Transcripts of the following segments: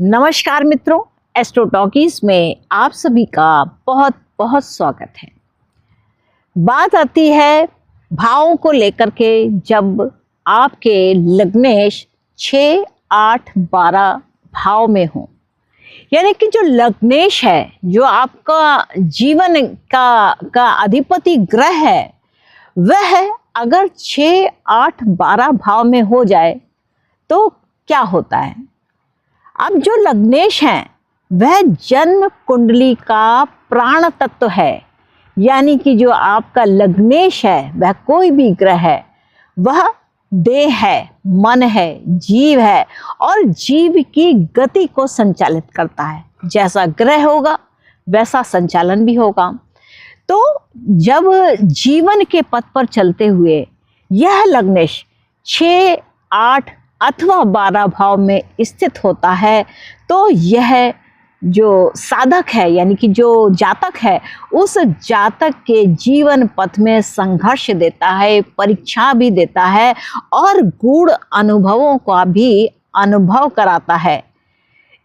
नमस्कार मित्रों, astro talkies में आप सभी का बहुत बहुत स्वागत है। बात आती है भावों को लेकर के, जब आपके लग्नेश 6, 8, 12 भाव में हो, यानी कि जो लग्नेश है, जो आपका जीवन का अधिपति ग्रह है, वह अगर 6, 8, 12 भाव में हो जाए तो क्या होता है। अब जो लग्नेश हैं वह जन्म कुंडली का प्राण तत्व है, यानी कि जो आपका लग्नेश है वह कोई भी ग्रह है, वह देह है, मन है, जीव है और जीव की गति को संचालित करता है। जैसा ग्रह होगा वैसा संचालन भी होगा। तो जब जीवन के पथ पर चलते हुए यह लग्नेश 6, 8 अथवा 12 भाव में स्थित होता है, तो यह जो साधक है, यानी कि जो जातक है, उस जातक के जीवन पथ में संघर्ष देता है, परीक्षा भी देता है और गूढ़ अनुभवों का भी अनुभव कराता है।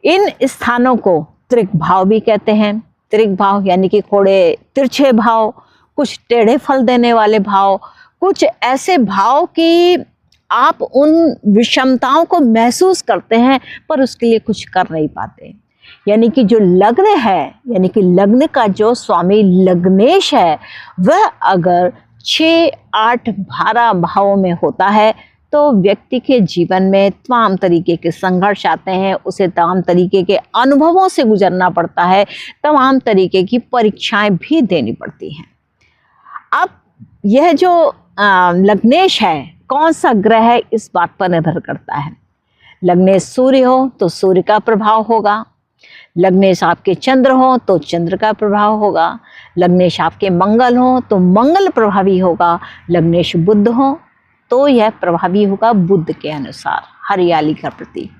इन स्थानों को त्रिक भाव भी कहते हैं। त्रिक भाव यानी कि थोड़े तिरछे भाव, कुछ टेढ़े फल देने वाले भाव, कुछ ऐसे भाव कि आप उन विषमताओं को महसूस करते हैं पर उसके लिए कुछ कर नहीं पाते। यानी कि जो लग्न है, यानी कि लग्न का जो स्वामी लग्नेश है, वह अगर 6, 8, 12 भावों में होता है तो व्यक्ति के जीवन में तमाम तरीके के संघर्ष आते हैं, उसे तमाम तरीके के अनुभवों से गुजरना पड़ता है, तमाम तरीके की परीक्षाएं भी देनी पड़ती हैं। अब यह जो लग्नेश है कौन सा ग्रह है, इस बात पर निर्भर करता है। लग्नेश सूर्य हो तो सूर्य का प्रभाव होगा, लग्नेश आपके चंद्र हो तो चंद्र का प्रभाव होगा, लग्नेश आपके मंगल हो तो मंगल प्रभावी होगा, लग्नेश बुध हो तो यह प्रभावी होगा बुध के अनुसार, हरियाली का प्रतीक।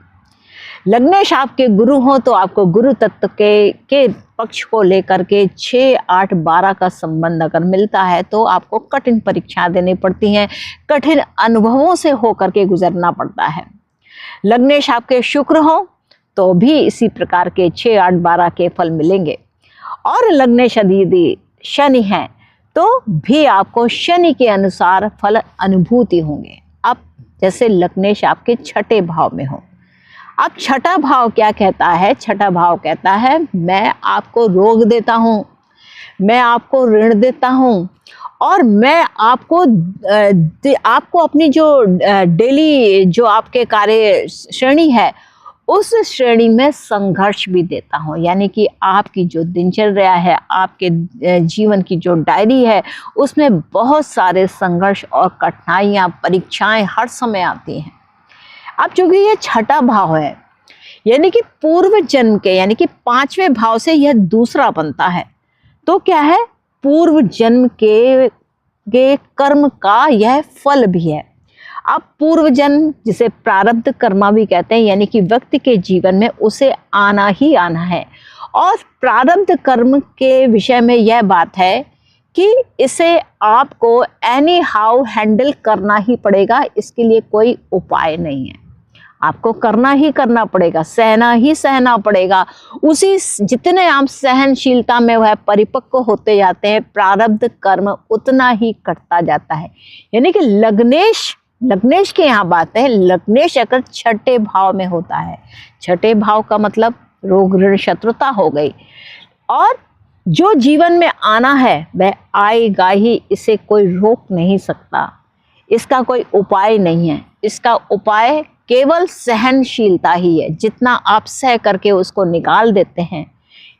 लग्नेश आपके गुरु हो तो आपको गुरु तत्व के पक्ष को लेकर के 6, 8, 12 का संबंध अगर मिलता है तो आपको कठिन परीक्षा देनी पड़ती हैं, कठिन अनुभवों से होकर के गुजरना पड़ता है। लग्नेश आपके शुक्र हो तो भी इसी प्रकार के 6, 8, 12 के फल मिलेंगे। और लग्नेश यदि शनि है तो भी आपको शनि के अनुसार फल अनुभूति होंगे। अब जैसे लग्नेश आपके छठे भाव में हो, अब छठा भाव क्या कहता है? छठा भाव कहता है मैं आपको रोग देता हूँ, मैं आपको ऋण देता हूँ और मैं आपको अपनी जो डेली जो आपके कार्य श्रेणी है उस श्रेणी में संघर्ष भी देता हूँ। यानी कि आपकी जो दिनचर्या है, आपके जीवन की जो डायरी है, उसमें बहुत सारे संघर्ष और कठिनाइयाँ, परीक्षाएं हर समय आती हैं। अब चूंकि ये छठा भाव है, यानी कि पूर्व जन्म के, यानी कि 5वें भाव से यह दूसरा बनता है, तो क्या है, पूर्व जन्म के कर्म का यह फल भी है। अब पूर्व जन्म जिसे प्रारब्ध कर्मा भी कहते हैं, यानी कि व्यक्ति के जीवन में उसे आना ही आना है। और प्रारब्ध कर्म के विषय में यह बात है कि इसे आपको एनी हाउ हैंडल करना ही पड़ेगा, इसके लिए कोई उपाय नहीं है, आपको करना ही करना पड़ेगा, सहना ही सहना पड़ेगा। उसी जितने आप सहनशीलता में वह परिपक्व होते जाते हैं, प्रारब्ध कर्म उतना ही कटता जाता है। यानी कि लग्नेश की यहाँ बात है, लग्नेश अगर छठे भाव में होता है, छठे भाव का मतलब रोग ऋण शत्रुता हो गई, और जो जीवन में आना है वह आएगा ही, इसे कोई रोक नहीं सकता, इसका कोई उपाय नहीं है। इसका उपाय केवल सहनशीलता ही है, जितना आप सह करके उसको निकाल देते हैं।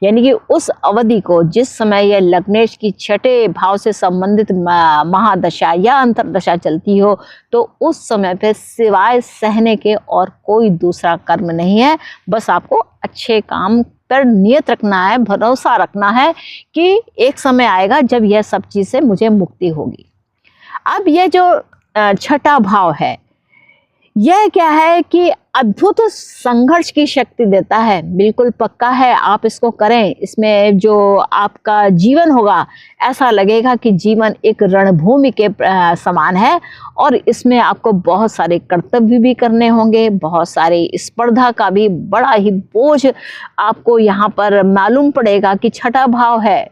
यानी कि उस अवधि को, जिस समय यह लग्नेश की छठे भाव से संबंधित महादशा या अंतरदशा चलती हो, तो उस समय पे सिवाय सहने के और कोई दूसरा कर्म नहीं है। बस आपको अच्छे काम पर नियत रखना है, भरोसा रखना है कि एक समय आएगा जब यह सब चीज़ से मुझे मुक्ति होगी। अब यह जो छठा भाव है, यह क्या है कि अद्भुत संघर्ष की शक्ति देता है। बिल्कुल पक्का है, आप इसको करें। इसमें जो आपका जीवन होगा, ऐसा लगेगा कि जीवन एक रणभूमि के समान है और इसमें आपको बहुत सारे कर्तव्य भी करने होंगे, बहुत सारी स्पर्धा का भी बड़ा ही बोझ आपको यहाँ पर मालूम पड़ेगा कि छठा भाव है,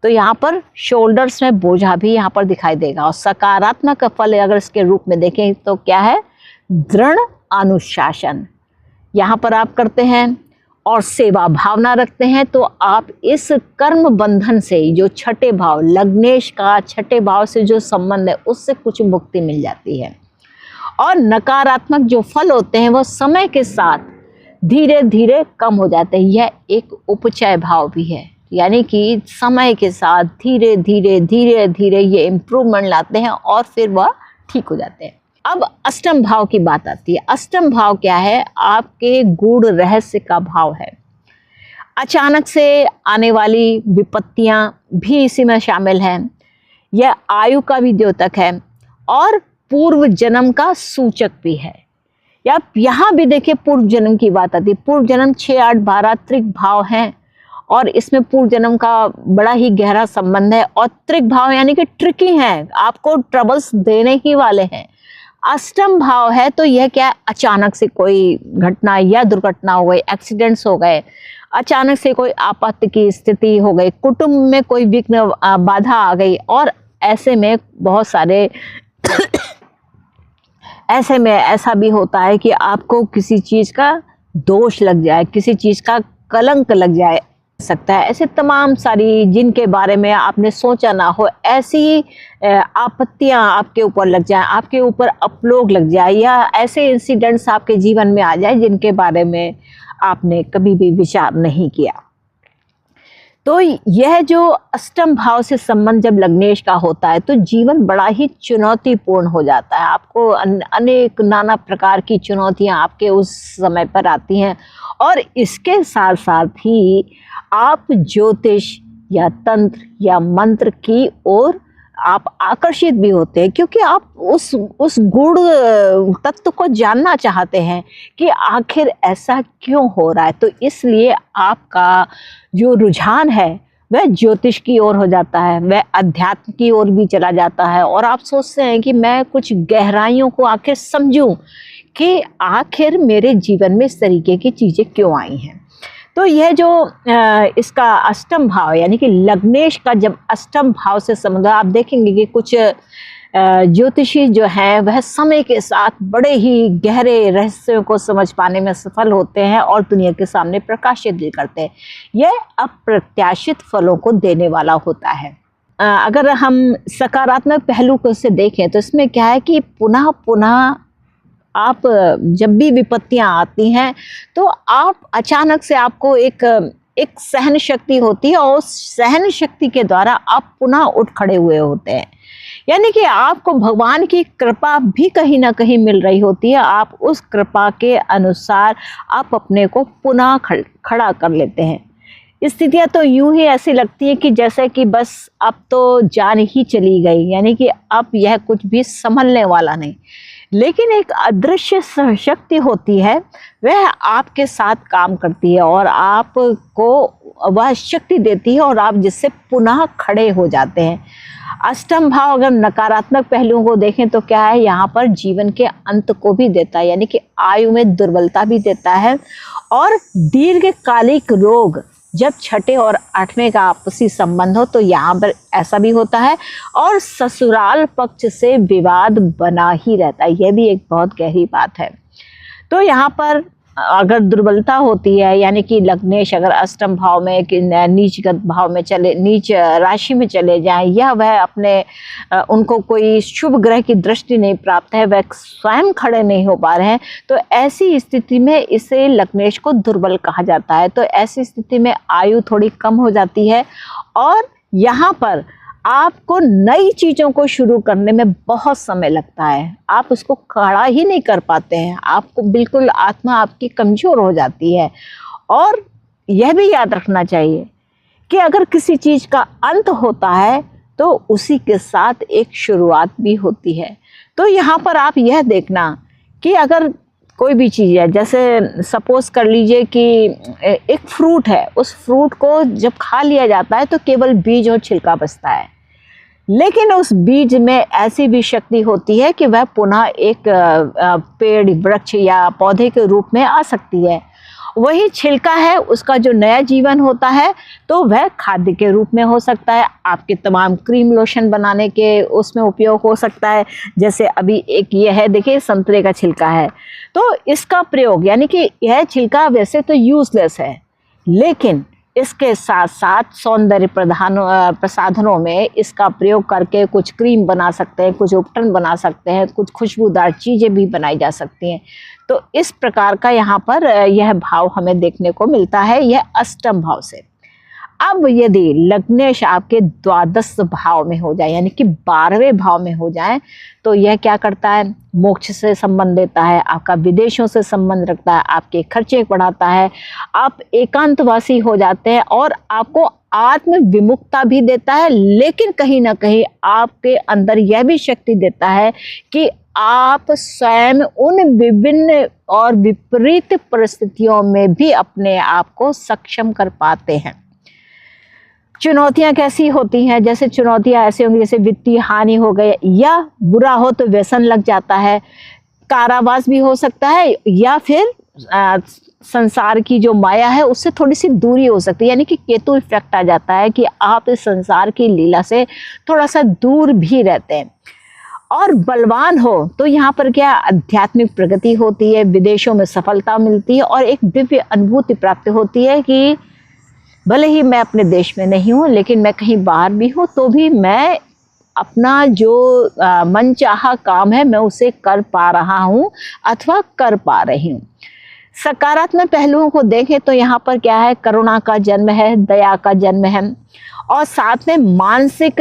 तो यहाँ पर शोल्डर्स में बोझा भी यहाँ पर दिखाई देगा। और सकारात्मक फल अगर इसके रूप में देखें तो क्या है, दृढ़ अनुशासन यहाँ पर आप करते हैं और सेवा भावना रखते हैं, तो आप इस कर्म बंधन से, जो छठे भाव लग्नेश का छठे भाव से जो संबंध है, उससे कुछ मुक्ति मिल जाती है। और नकारात्मक जो फल होते हैं वो समय के साथ धीरे धीरे कम हो जाते हैं। यह एक उपचय भाव भी है, यानी कि समय के साथ धीरे धीरे धीरे धीरे ये इम्प्रूवमेंट लाते हैं और फिर वह ठीक हो जाते हैं। अब अष्टम भाव की बात आती है। अष्टम भाव क्या है, आपके गूढ़ रहस्य का भाव है। अचानक से आने वाली विपत्तियां भी इसी में शामिल हैं। यह आयु का भी द्योतक है और पूर्व जन्म का सूचक भी है। या यहाँ भी देखिए पूर्व जन्म की बात आती है। पूर्व जन्म 6, 8, 12 त्रिक भाव हैं और इसमें पूर्व जन्म का बड़ा ही गहरा संबंध है। और त्रिक भाव यानी कि ट्रिकी हैं, आपको ट्रबल्स देने ही वाले हैं। अष्टम भाव है तो यह क्या है, अचानक से कोई घटना या दुर्घटना हो गई, एक्सीडेंट्स हो गए, अचानक से कोई आपात की स्थिति हो गई, कुटुंब में कोई विघ्न बाधा आ गई, और ऐसे में बहुत सारे ऐसे में ऐसा भी होता है कि आपको किसी चीज़ का दोष लग जाए, किसी चीज़ का कलंक लग जाए सकता है। ऐसे तमाम सारी जिनके बारे में आपने सोचा ना हो, ऐसी आपत्तियां आपके ऊपर लग जाएं, आपके ऊपर अपलोग लग जाए, या ऐसे इंसिडेंट्स आपके जीवन में आ जाए जिनके बारे में आपने कभी भी विचार नहीं किया। तो यह जो अष्टम भाव से संबंध जब लग्नेश का होता है तो जीवन बड़ा ही चुनौतीपूर्ण हो जाता है। आपको अनेक नाना प्रकार की चुनौतियां आपके उस समय पर आती हैं, और इसके साथ साथ ही आप ज्योतिष या तंत्र या मंत्र की ओर आप आकर्षित भी होते हैं, क्योंकि आप उस गूढ़ तत्व को जानना चाहते हैं कि आखिर ऐसा क्यों हो रहा है। तो इसलिए आपका जो रुझान है वह ज्योतिष की ओर हो जाता है, वह अध्यात्म की ओर भी चला जाता है, और आप सोचते हैं कि मैं कुछ गहराइयों को आखिर समझूं कि आखिर मेरे जीवन में इस तरीके की चीज़ें क्यों आई हैं। तो यह जो इसका अष्टम भाव यानी कि लग्नेश का जब अष्टम भाव से संबंध, आप देखेंगे कि कुछ ज्योतिषी जो हैं वह समय के साथ बड़े ही गहरे रहस्यों को समझ पाने में सफल होते हैं और दुनिया के सामने प्रकाशित भी करते हैं। यह अप्रत्याशित फलों को देने वाला होता है। अगर हम सकारात्मक पहलू को से देखें तो इसमें क्या है कि पुनः पुनः आप जब भी विपत्तियां आती हैं तो आप अचानक से आपको एक सहन शक्ति होती है, और उस सहन शक्ति के द्वारा आप पुनः उठ खड़े हुए होते हैं। यानी कि आपको भगवान की कृपा भी कहीं ना कहीं मिल रही होती है। आप उस कृपा के अनुसार आप अपने को पुनः खड़ा कर लेते हैं। स्थितियाँ तो यूं ही ऐसी लगती है कि जैसे कि बस अब तो जान ही चली गई, यानी कि अब यह कुछ भी संभलने वाला नहीं। लेकिन एक अदृश्य शक्ति होती है, वह आपके साथ काम करती है और आपको वह शक्ति देती है, और आप जिससे पुनः खड़े हो जाते हैं। अष्टम भाव अगर नकारात्मक पहलुओं को देखें तो क्या है, यहाँ पर जीवन के अंत को भी देता है, यानी कि आयु में दुर्बलता भी देता है, और दीर्घकालिक रोग जब छठे और आठवें का आपसी संबंध हो तो यहाँ पर ऐसा भी होता है, और ससुराल पक्ष से विवाद बना ही रहता है। यह भी एक बहुत गहरी बात है। तो यहाँ पर अगर दुर्बलता होती है, यानी कि लग्नेश अगर अष्टम भाव में कि नीचगत भाव में चले, नीच राशि में चले जाएं, या वह अपने उनको कोई शुभ ग्रह की दृष्टि नहीं प्राप्त है, वह स्वयं खड़े नहीं हो पा रहे हैं, तो ऐसी स्थिति में इसे लग्नेश को दुर्बल कहा जाता है। तो ऐसी स्थिति में आयु थोड़ी कम हो जाती है, और यहाँ पर आपको नई चीज़ों को शुरू करने में बहुत समय लगता है। आप उसको खड़ा ही नहीं कर पाते हैं, आपको बिल्कुल आत्मा आपकी कमज़ोर हो जाती है। और यह भी याद रखना चाहिए कि अगर किसी चीज़ का अंत होता है तो उसी के साथ एक शुरुआत भी होती है। तो यहाँ पर आप यह देखना कि अगर कोई भी चीज़ है, जैसे सपोज कर लीजिए कि एक फ्रूट है, उस फ्रूट को जब खा लिया जाता है तो केवल बीज और छिलका बचता है, लेकिन उस बीज में ऐसी भी शक्ति होती है कि वह पुनः एक पेड़, वृक्ष या पौधे के रूप में आ सकती है। वही छिलका है, उसका जो नया जीवन होता है तो वह खाद्य के रूप में हो सकता है, आपके तमाम क्रीम लोशन बनाने के उसमें उपयोग हो सकता है। जैसे अभी एक ये है, देखिए संतरे का छिलका है, तो इसका प्रयोग, यानी कि यह छिलका वैसे तो यूजलेस है, लेकिन इसके साथ साथ सौंदर्य प्रसाधनों में इसका प्रयोग करके कुछ क्रीम बना सकते हैं, कुछ उपटन बना सकते हैं, कुछ खुशबूदार चीज़ें भी बनाई जा सकती हैं। तो इस प्रकार का यहाँ पर यह भाव हमें देखने को मिलता है, यह अष्टम भाव से। अब यदि लग्नेश आपके द्वादश भाव में हो जाए, यानी कि 12वें भाव में हो जाए, तो यह क्या करता है, मोक्ष से संबंध देता है, आपका विदेशों से संबंध रखता है, आपके खर्चे बढ़ाता है, आप एकांतवासी हो जाते हैं और आपको आत्म विमुक्ता भी देता है, लेकिन कहीं ना कहीं आपके अंदर यह भी शक्ति देता है कि आप स्वयं उन विभिन्न और विपरीत परिस्थितियों में भी अपने आप को सक्षम कर पाते हैं। चुनौतियां कैसी होती हैं, जैसे चुनौतियां ऐसे होंगी जैसे वित्तीय हानि हो गई, या बुरा हो तो व्यसन लग जाता है, कारावास भी हो सकता है, या फिर संसार की जो माया है उससे थोड़ी सी दूरी हो सकती है, यानी कि केतु इफेक्ट आ जाता है कि आप इस संसार की लीला से थोड़ा सा दूर भी रहते हैं। और बलवान हो तो यहाँ पर क्या, आध्यात्मिक प्रगति होती है, विदेशों में सफलता मिलती है और एक दिव्य अनुभूति प्राप्त होती है कि भले ही मैं अपने देश में नहीं हूँ, लेकिन मैं कहीं बाहर भी हूँ तो भी मैं अपना जो मनचाहा काम है मैं उसे कर पा रहा हूँ अथवा कर पा रही हूँ। सकारात्मक पहलुओं को देखें तो यहाँ पर क्या है, करुणा का जन्म है, दया का जन्म है, और साथ में मानसिक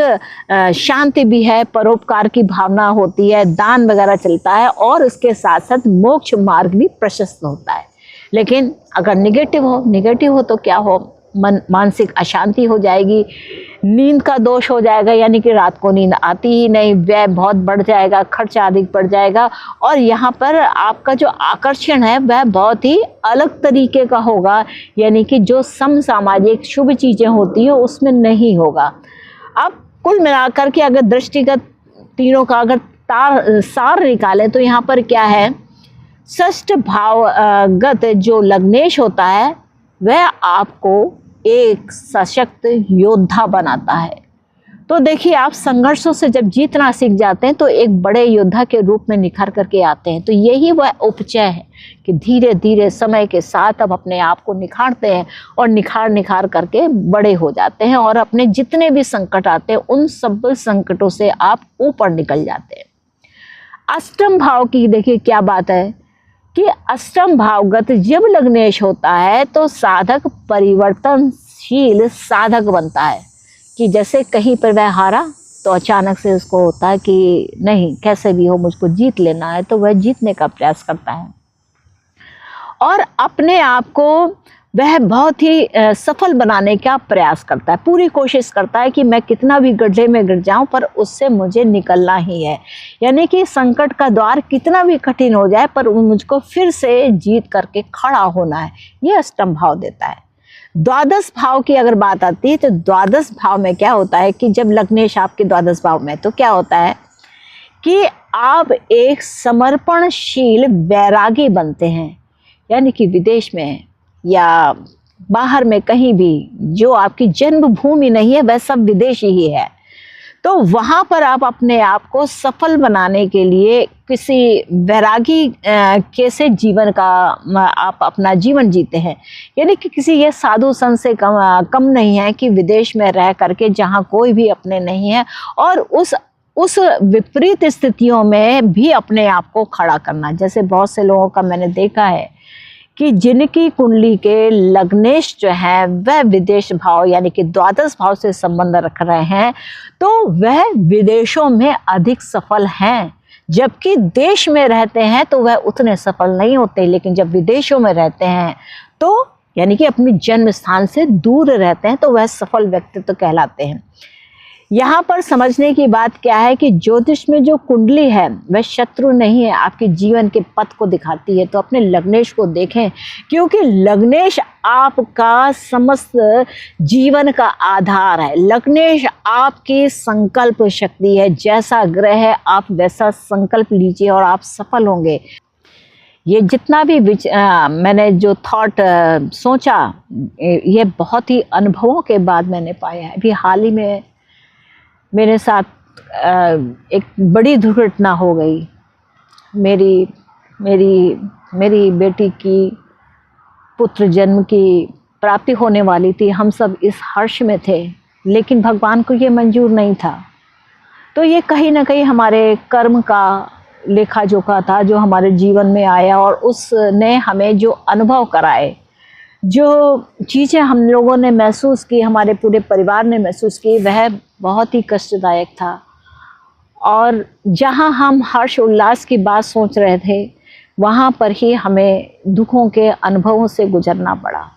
शांति भी है, परोपकार की भावना होती है, दान वगैरह चलता है, और इसके साथ साथ मोक्ष मार्ग भी प्रशस्त होता है। लेकिन अगर निगेटिव हो तो क्या हो, मानसिक अशांति हो जाएगी, नींद का दोष हो जाएगा, यानी कि रात को नींद आती ही नहीं, व्यय बहुत बढ़ जाएगा, खर्चा अधिक बढ़ जाएगा, और यहाँ पर आपका जो आकर्षण है वह बहुत ही अलग तरीके का होगा, यानी कि जो समसामाजिक शुभ चीज़ें होती हैं उसमें नहीं होगा। अब कुल मिलाकर के अगर दृष्टिगत तीनों का अगर सार निकालें तो यहाँ पर क्या है, षष्ठ भावगत जो लग्नेश होता है वह आपको एक सशक्त योद्धा बनाता है। तो देखिए, आप संघर्षों से जब जीतना सीख जाते हैं तो एक बड़े योद्धा के रूप में निखर करके आते हैं। तो यही वह उपचय है कि धीरे धीरे समय के साथ आप अपने आप को निखारते हैं और निखार करके बड़े हो जाते हैं, और अपने जितने भी संकट आते हैं उन सब संकटों से आप ऊपर निकल जाते हैं। अष्टम भाव की देखिए क्या बात है कि अष्टम भावगत जब लग्नेश होता है तो साधक परिवर्तनशील साधक बनता है, कि जैसे कहीं पर वह हारा तो अचानक से उसको होता है कि नहीं, कैसे भी हो मुझको जीत लेना है, तो वह जीतने का प्रयास करता है और अपने आप को वह बहुत ही सफल बनाने का प्रयास करता है, पूरी कोशिश करता है कि मैं कितना भी गड्ढे में गिर जाऊं पर उससे मुझे निकलना ही है, यानी कि संकट का द्वार कितना भी कठिन हो जाए पर मुझको फिर से जीत करके खड़ा होना है, ये अष्टम भाव देता है। द्वादश भाव की अगर बात आती है तो द्वादश भाव में क्या होता है कि जब लग्नेश आपके द्वादश भाव में, तो क्या होता है कि आप एक समर्पणशील वैरागी बनते हैं, यानी कि विदेश में या बाहर में कहीं भी जो आपकी जन्मभूमि नहीं है वह सब विदेशी ही है, तो वहाँ पर आप अपने आप को सफल बनाने के लिए किसी वैरागी के से जीवन का आप अपना जीवन जीते हैं, यानी कि किसी ये साधु संत से कम नहीं है कि विदेश में रह करके जहाँ कोई भी अपने नहीं है और उस विपरीत स्थितियों में भी अपने आप को खड़ा करना। जैसे बहुत से लोगों का मैंने देखा है कि जिनकी कुंडली के लग्नेश जो है वह विदेश भाव यानी कि द्वादश भाव से संबंध रख रहे हैं, तो वह विदेशों में अधिक सफल हैं, जबकि देश में रहते हैं तो वह उतने सफल नहीं होते, लेकिन जब विदेशों में रहते हैं तो यानी कि अपने जन्म स्थान से दूर रहते हैं तो वह सफल व्यक्तित्व कहलाते हैं। यहाँ पर समझने की बात क्या है कि ज्योतिष में जो कुंडली है वह शत्रु नहीं है, आपके जीवन के पथ को दिखाती है। तो अपने लग्नेश को देखें, क्योंकि लग्नेश आपका समस्त जीवन का आधार है। लग्नेश आपकी संकल्प शक्ति है। जैसा ग्रह है आप वैसा संकल्प लीजिए और आप सफल होंगे। ये जितना भी मैंने जो थॉट सोचा, ये बहुत ही अनुभवों के बाद मैंने पाया है। अभी हाल ही में मेरे साथ एक बड़ी दुर्घटना हो गई। मेरी बेटी की पुत्र जन्म की प्राप्ति होने वाली थी। हम सब इस हर्ष में थे, लेकिन भगवान को ये मंजूर नहीं था। तो ये कहीं ना कहीं हमारे कर्म का लेखा जोखा था जो हमारे जीवन में आया, और उसने हमें जो अनुभव कराए, जो चीज़ें हम लोगों ने महसूस की, हमारे पूरे परिवार ने महसूस की, वह बहुत ही कष्टदायक था। और जहां हम हर्ष उल्लास की बात सोच रहे थे, वहां पर ही हमें दुखों के अनुभवों से गुजरना पड़ा।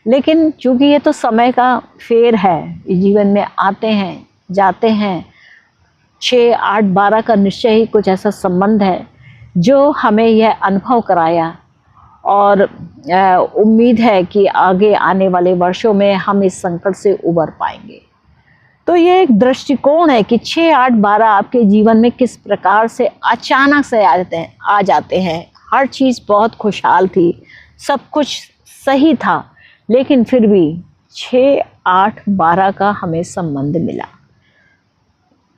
लेकिन चूंकि ये तो समय का फेर है, जीवन में आते हैं जाते हैं, 6, 8, 12 का निश्चय ही कुछ ऐसा संबंध है जो हमें यह अनुभव कराया। और उम्मीद है कि आगे आने वाले वर्षों में हम इस संकट से उबर पाएंगे। तो ये एक दृष्टिकोण है कि 6, 8, 12 आपके जीवन में किस प्रकार से अचानक से आ जाते हैं। हर चीज़ बहुत खुशहाल थी, सब कुछ सही था, लेकिन फिर भी 6, 8, 12 का हमें संबंध मिला।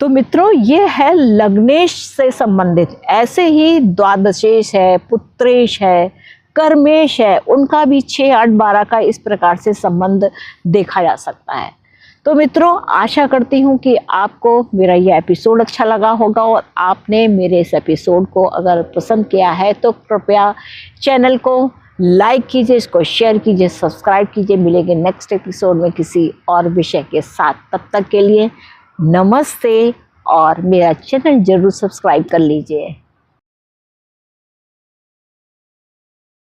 तो मित्रों, ये है लग्नेश से संबंधित। ऐसे ही द्वादशेश है, पुत्रेश है, कर्मेश है, उनका भी 6, 8, 12 का इस प्रकार से संबंध देखा जा सकता है। तो मित्रों, आशा करती हूँ कि आपको मेरा यह एपिसोड अच्छा लगा होगा, और आपने मेरे इस एपिसोड को अगर पसंद किया है तो कृपया चैनल को लाइक कीजिए, इसको शेयर कीजिए, सब्सक्राइब कीजिए। मिलेंगे नेक्स्ट एपिसोड में किसी और विषय के साथ। तब तक के लिए नमस्ते, और मेरा चैनल जरूर सब्सक्राइब कर लीजिए।